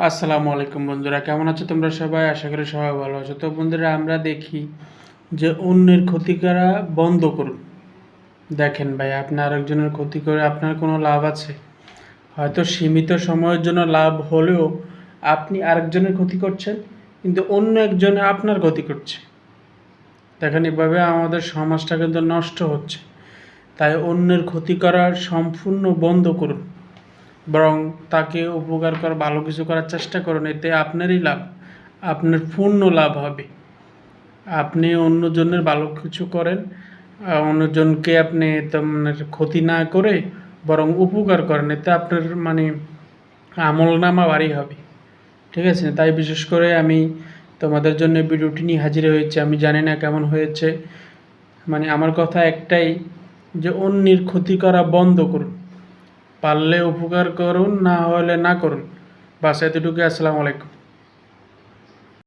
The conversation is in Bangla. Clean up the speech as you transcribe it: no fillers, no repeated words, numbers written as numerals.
আসসালামু আলাইকুম বন্ধুরা, কেমন আছো তোমরা সবাই? আশা করি সবাই ভালো আছো। তো বন্ধুরা, আমরা দেখি যে অন্যের ক্ষতি করা বন্ধ করুন। দেখেন ভাই, আপনি আরেকজনের ক্ষতি করে আপনার কোনো লাভ আছে? হয়তো সীমিত সময়ের জন্য লাভ হলেও আপনি আরেকজনের ক্ষতি করছেন, কিন্তু অন্য একজনে আপনার ক্ষতি করছে। দেখেন, এভাবে আমাদের সমাজটা কিন্তু নষ্ট হচ্ছে। তাই অন্যের ক্ষতি করা সম্পূর্ণ বন্ধ করুন, বরং তাকে উপকার করার ভালো কিছু করার চেষ্টা করুন। এতে আপনারই লাভ, আপনার পূর্ণ লাভ হবে। আপনি অন্যজনের ভালো কিছু করেন, অন্যজনকে আপনি তেমন ক্ষতি না করে বরং উপকার করেন, এতে আপনার আমলনামা ভারী হবে। ঠিক আছে? তাই বিশেষ করে আমি তোমাদের জন্য ভিডিওটি নিয়ে হাজির হয়েছি। আমি জানি না কেমন হয়েছে, আমার কথা একটাই, যে অন্যের ক্ষতি করা বন্ধ করুন। পারলে উপকার করুন, না হলে না করুন। বাস এতটুকু। আসসালামু আলাইকুম।